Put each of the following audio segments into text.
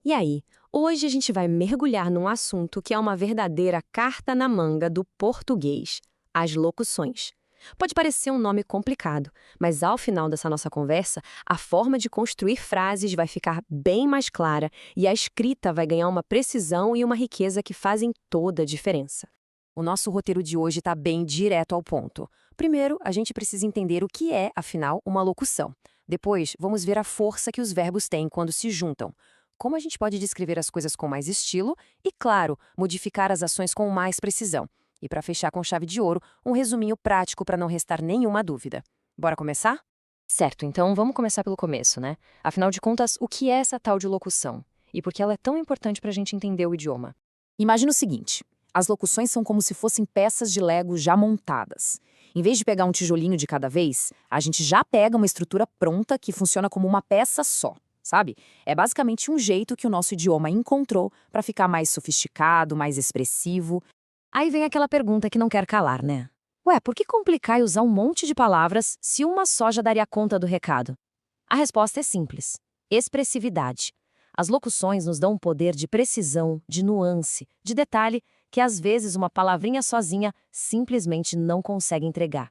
E aí, hoje a gente vai mergulhar num assunto que é uma verdadeira carta na manga do português: as locuções. Pode parecer um nome complicado, mas ao final dessa nossa conversa, a forma de construir frases vai ficar bem mais clara e a escrita vai ganhar uma precisão e uma riqueza que fazem toda a diferença. O nosso roteiro de hoje está bem direto ao ponto. Primeiro, a gente precisa entender o que é, afinal, uma locução. Depois, vamos ver a força que os verbos têm quando se juntam. Como a gente pode descrever as coisas com mais estilo e, claro, modificar as ações com mais precisão. E para fechar com chave de ouro, um resuminho prático para não restar nenhuma dúvida. Bora começar? Certo, então vamos começar pelo começo, né? Afinal de contas, o que é essa tal de locução? E por que ela é tão importante para a gente entender o idioma? Imagina o seguinte: as locuções são como se fossem peças de Lego já montadas. Em vez de pegar um tijolinho de cada vez, a gente já pega uma estrutura pronta que funciona como uma peça só, sabe? É basicamente um jeito que o nosso idioma encontrou para ficar mais sofisticado, mais expressivo. Aí vem aquela pergunta que não quer calar, né? Ué, por que complicar e usar um monte de palavras se uma só já daria conta do recado? A resposta é simples: expressividade. As locuções nos dão um poder de precisão, de nuance, de detalhe que às vezes uma palavrinha sozinha simplesmente não consegue entregar.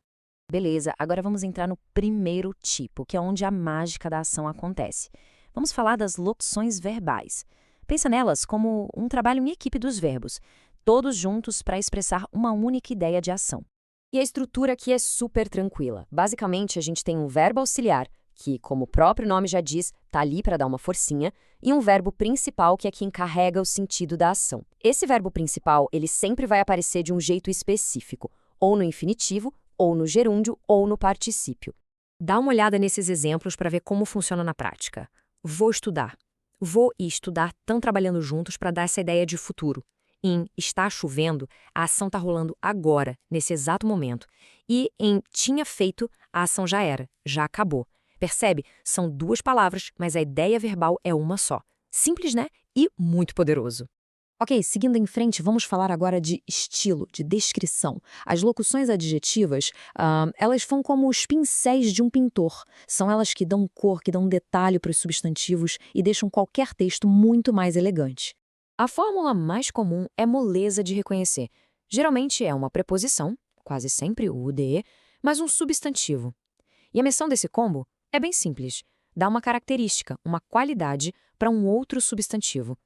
Beleza, agora vamos entrar no primeiro tipo, que é onde a mágica da ação acontece. Vamos falar das locuções verbais. Pensa nelas como um trabalho em equipe dos verbos, todos juntos para expressar uma única ideia de ação. E a estrutura aqui é super tranquila. Basicamente, a gente tem um verbo auxiliar, que, como o próprio nome já diz, está ali para dar uma forcinha, e um verbo principal, que é quem carrega o sentido da ação. Esse verbo principal, ele sempre vai aparecer de um jeito específico, ou no infinitivo, ou no gerúndio, ou no particípio. Dá uma olhada nesses exemplos para ver como funciona na prática. Vou estudar. Vou e estudar estão trabalhando juntos para dar essa ideia de futuro. Em está chovendo, a ação está rolando agora, nesse exato momento. E em tinha feito, a ação já era, já acabou. Percebe? São duas palavras, mas a ideia verbal é uma só. Simples, né? E muito poderoso. Ok, seguindo em frente, vamos falar agora de estilo, de descrição. As locuções adjetivas, elas são como os pincéis de um pintor. São elas que dão cor, que dão detalhe para os substantivos e deixam qualquer texto muito mais elegante. A fórmula mais comum é moleza de reconhecer. Geralmente é uma preposição, quase sempre o de, mas um substantivo. E a menção desse combo é bem simples. Dá uma característica, uma qualidade para um outro substantivo.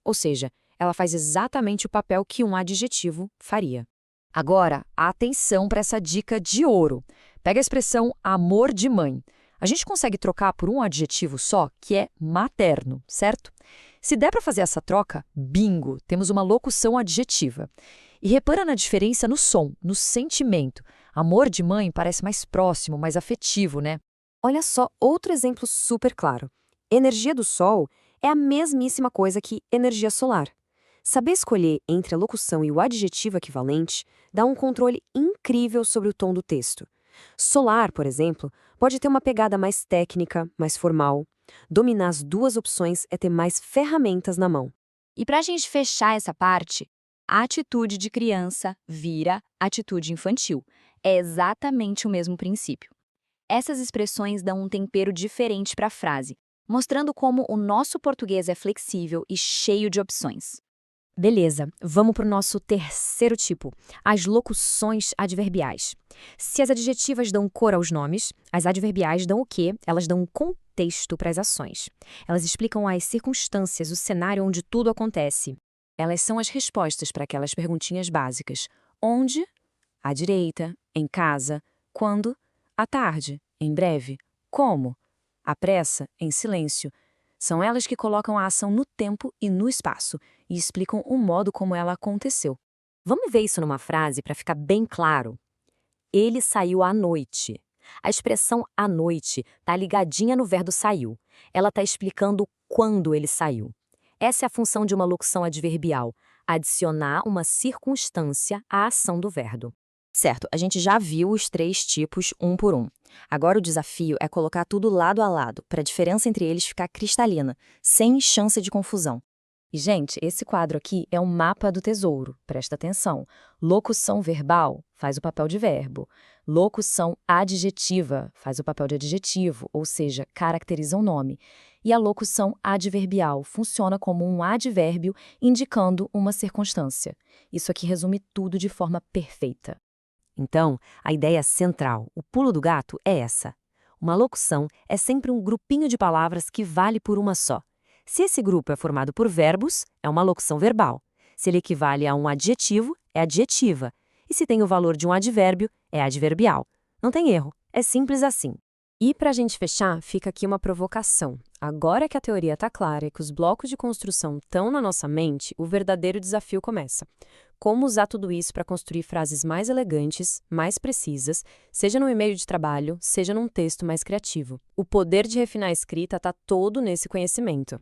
Ou seja, ela faz exatamente o papel que um adjetivo faria. Agora, atenção para essa dica de ouro. Pega a expressão amor de mãe. A gente consegue trocar por um adjetivo só, que é materno, certo? Se der para fazer essa troca, bingo, temos uma locução adjetiva. E repara na diferença no som, no sentimento. Amor de mãe parece mais próximo, mais afetivo, né? Olha só outro exemplo super claro. Energia do sol é a mesmíssima coisa que energia solar. Saber escolher entre a locução e o adjetivo equivalente dá um controle incrível sobre o tom do texto. Solar, por exemplo, pode ter uma pegada mais técnica, mais formal. Dominar as duas opções é ter mais ferramentas na mão. E para a gente fechar essa parte, a atitude de criança vira atitude infantil. É exatamente o mesmo princípio. Essas expressões dão um tempero diferente para a frase, mostrando como o nosso português é flexível e cheio de opções. Beleza, vamos para o nosso terceiro tipo, as locuções adverbiais. Se as adjetivas dão cor aos nomes, as adverbiais dão o quê? Elas dão um contexto para as ações. Elas explicam as circunstâncias, o cenário onde tudo acontece. Elas são as respostas para aquelas perguntinhas básicas. Onde? À direita. Em casa. Quando? À tarde. Em breve. Como? À pressa. Em silêncio. São elas que colocam a ação no tempo e no espaço e explicam o modo como ela aconteceu. Vamos ver isso numa frase para ficar bem claro. Ele saiu à noite. A expressão à noite está ligadinha no verbo saiu. Ela está explicando quando ele saiu. Essa é a função de uma locução adverbial, adicionar uma circunstância à ação do verbo. Certo, a gente já viu os três tipos um por um. Agora o desafio é colocar tudo lado a lado, para a diferença entre eles ficar cristalina, sem chance de confusão. E, gente, esse quadro aqui é um mapa do tesouro, presta atenção. Locução verbal faz o papel de verbo. Locução adjetiva faz o papel de adjetivo, ou seja, caracteriza o nome. E a locução adverbial funciona como um advérbio indicando uma circunstância. Isso aqui resume tudo de forma perfeita. Então, a ideia central, o pulo do gato, é essa. Uma locução é sempre um grupinho de palavras que vale por uma só. Se esse grupo é formado por verbos, é uma locução verbal. Se ele equivale a um adjetivo, é adjetiva. E se tem o valor de um advérbio, é adverbial. Não tem erro, é simples assim. E para a gente fechar, fica aqui uma provocação. Agora que a teoria está clara e que os blocos de construção estão na nossa mente, o verdadeiro desafio começa. Como usar tudo isso para construir frases mais elegantes, mais precisas, seja no e-mail de trabalho, seja num texto mais criativo. O poder de refinar a escrita está todo nesse conhecimento.